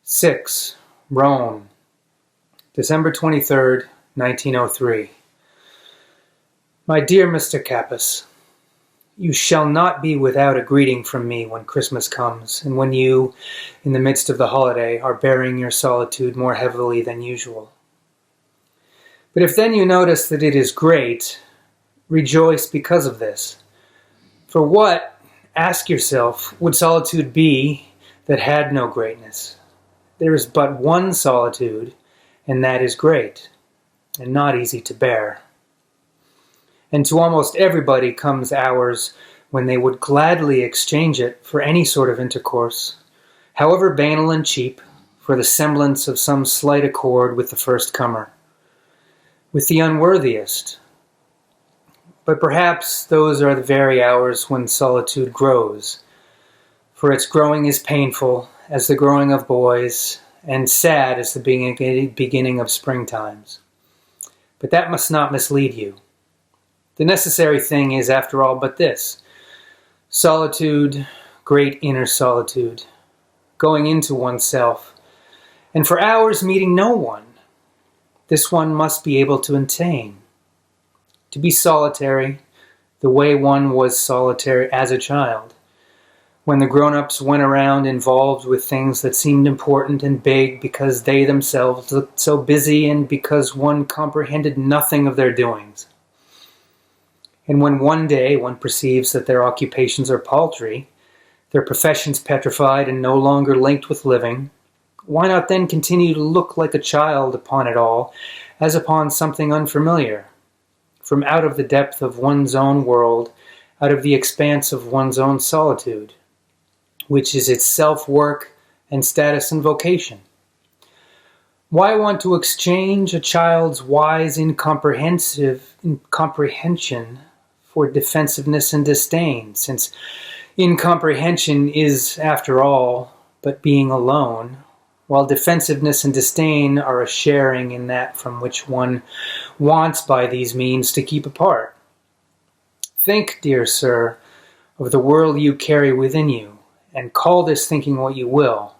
6. Rome, December 23rd, 1903. My dear Mr. Capus, you shall not be without a greeting from me when Christmas comes, and when you, in the midst of the holiday, are bearing your solitude more heavily than usual. But if then you notice that it is great, rejoice because of this. For what, ask yourself, would solitude be that had no greatness? There is but one solitude, and that is great, and not easy to bear. And to almost everybody comes hours when they would gladly exchange it for any sort of intercourse, however banal and cheap, for the semblance of some slight accord with the first comer, with the unworthiest. But perhaps those are the very hours when solitude grows, for its growing is painful as the growing of boys, and sad as the beginning of springtimes. But that must not mislead you. The necessary thing is, after all, but this: solitude, great inner solitude, going into oneself, and for hours meeting no one. This one must be able to attain. To be solitary, the way one was solitary as a child, when the grown-ups went around involved with things that seemed important and big because they themselves looked so busy and because one comprehended nothing of their doings. And when one day one perceives that their occupations are paltry, their professions petrified and no longer linked with living, why not then continue to look like a child upon it all, as upon something unfamiliar, from out of the depth of one's own world, out of the expanse of one's own solitude, which is itself work and status and vocation? Why want to exchange a child's wise incomprehension for defensiveness and disdain, since incomprehension is, after all, but being alone, while defensiveness and disdain are a sharing in that from which one wants by these means to keep apart? Think, dear sir, of the world you carry within you, and call this thinking what you will,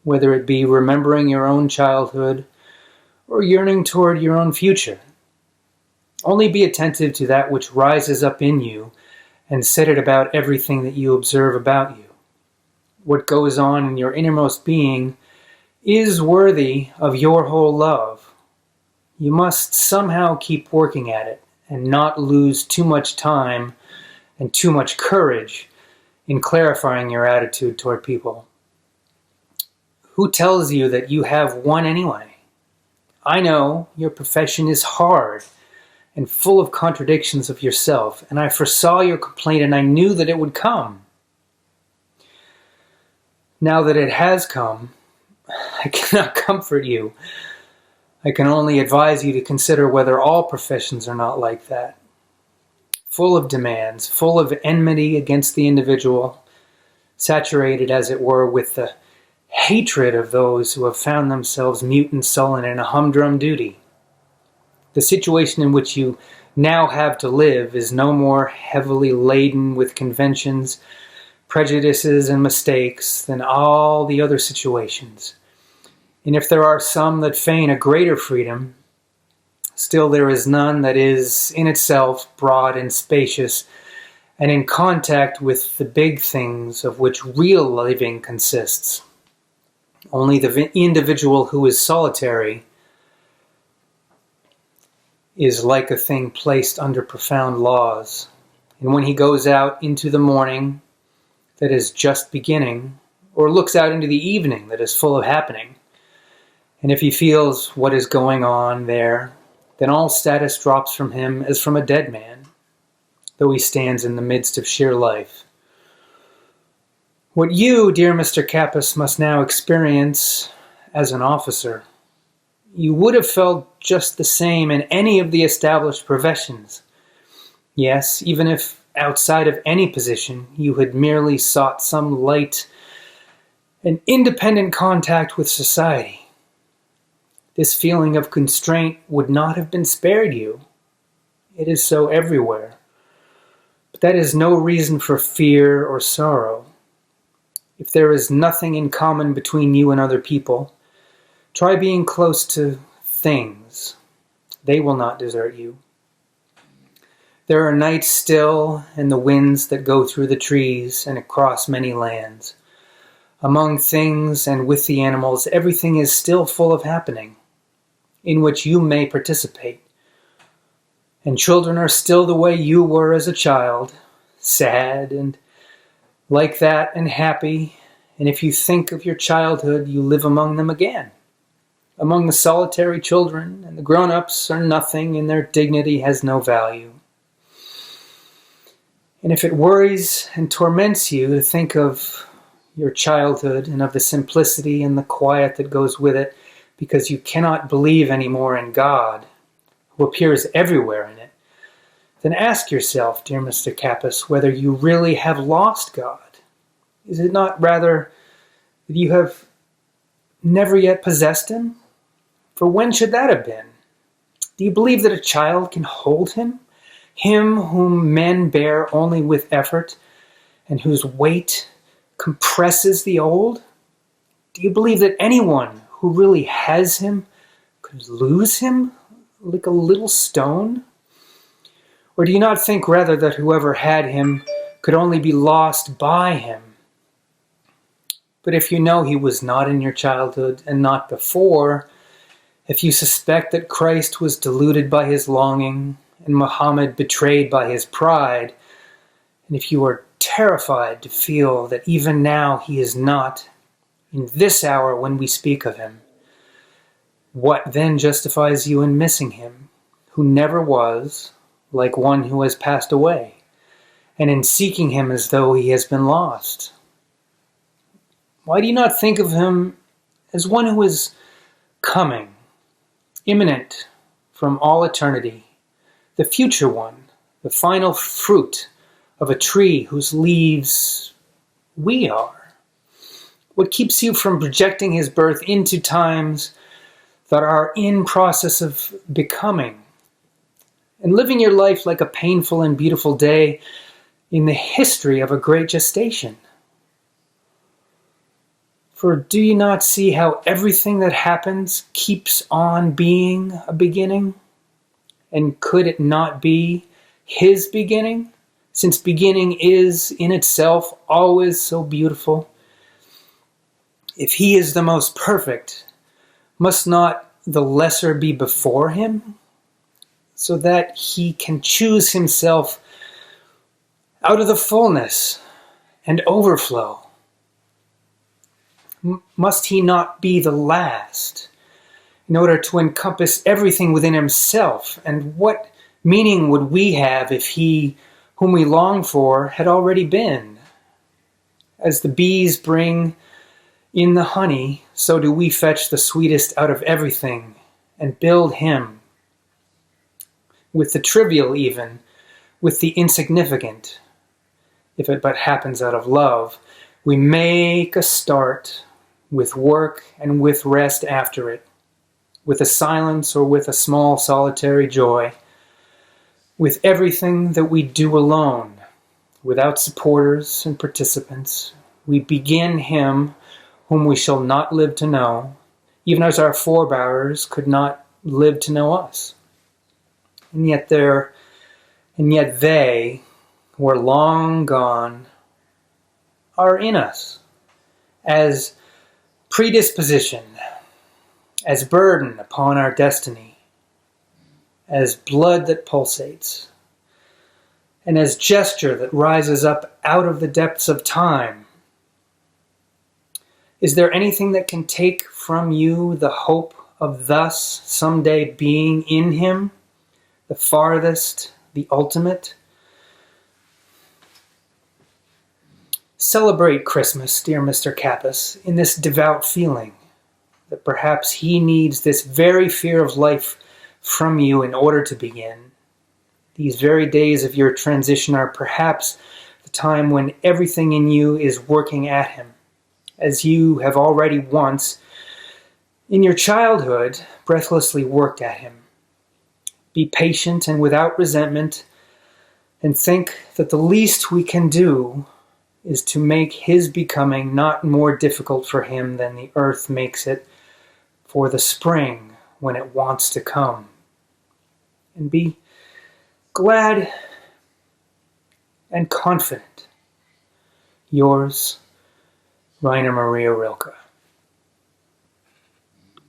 whether it be remembering your own childhood or yearning toward your own future. Only be attentive to that which rises up in you and set it about everything that you observe about you. What goes on in your innermost being is worthy of your whole love. You must somehow keep working at it and not lose too much time and too much courage in clarifying your attitude toward people. Who tells you that you have one anyway? I know your profession is hard and full of contradictions of yourself, and I foresaw your complaint and I knew that it would come. Now that it has come, I cannot comfort you. I can only advise you to consider whether all professions are not like that, full of demands, full of enmity against the individual, saturated, as it were, with the hatred of those who have found themselves mute and sullen in a humdrum duty. The situation in which you now have to live is no more heavily laden with conventions, prejudices, and mistakes than all the other situations. And if there are some that feign a greater freedom, still there is none that is in itself broad and spacious and in contact with the big things of which real living consists. Only the individual who is solitary is like a thing placed under profound laws. And when he goes out into the morning that is just beginning, or looks out into the evening that is full of happening, and if he feels what is going on there, then all status drops from him as from a dead man, though he stands in the midst of sheer life. What you, dear Mr. Capus, must now experience as an officer, you would have felt just the same in any of the established professions. Yes, even if outside of any position you had merely sought some light and independent contact with society. This feeling of constraint would not have been spared you. It is so everywhere. But that is no reason for fear or sorrow. If there is nothing in common between you and other people, try being close to things. They will not desert you. There are nights still and the winds that go through the trees and across many lands. Among things and with the animals, everything is still full of happening, in which you may participate. And children are still the way you were as a child, sad and like that and happy, and if you think of your childhood, you live among them again. Among the solitary children, and the grown-ups are nothing, and their dignity has no value. And if it worries and torments you to think of your childhood and of the simplicity and the quiet that goes with it, because you cannot believe anymore in God, who appears everywhere in it, then ask yourself, dear Mr. Kappas, whether you really have lost God. Is it not rather that you have never yet possessed Him? For when should that have been? Do you believe that a child can hold Him? Him whom men bear only with effort, and whose weight compresses the old? Do you believe that anyone who really has Him could lose Him like a little stone? Or do you not think rather that whoever had Him could only be lost by Him? But if you know He was not in your childhood and not before, if you suspect that Christ was deluded by His longing and Muhammad betrayed by his pride, and if you are terrified to feel that even now He is not, in this hour when we speak of Him, what then justifies you in missing Him, who never was, like one who has passed away, and in seeking Him as though He has been lost? Why do you not think of Him as one who is coming, imminent from all eternity, the future one, the final fruit of a tree whose leaves we are? What keeps you from projecting His birth into times that are in process of becoming, and living your life like a painful and beautiful day in the history of a great gestation? For do you not see how everything that happens keeps on being a beginning? And could it not be His beginning, since beginning is in itself always so beautiful? If He is the most perfect, must not the lesser be before Him, so that He can choose Himself out of the fullness and overflow? Must He not be the last, in order to encompass everything within Himself? And what meaning would we have if He, whom we long for, had already been? As the bees bring in the honey, so do we fetch the sweetest out of everything, and build Him. With the trivial even, with the insignificant, if it but happens out of love, we make a start, with work and with rest after it, with a silence or with a small solitary joy, with everything that we do alone, without supporters and participants. We begin Him whom we shall not live to know, even as our forebears could not live to know us. And yet they, who are long gone, are in us, as predisposition, as burden upon our destiny, as blood that pulsates, and as gesture that rises up out of the depths of time. Is there anything that can take from you the hope of thus someday being in Him, the farthest, the ultimate? Celebrate Christmas, dear Mr. Kappas, in this devout feeling that perhaps He needs this very fear of life from you in order to begin. These very days of your transition are perhaps the time when everything in you is working at Him, as you have already once, in your childhood, breathlessly worked at Him. Be patient and without resentment, and think that the least we can do is to make his becoming not more difficult for him than the earth makes it for the spring when it wants to come. And be glad and confident. Yours, Rainer Maria Rilke.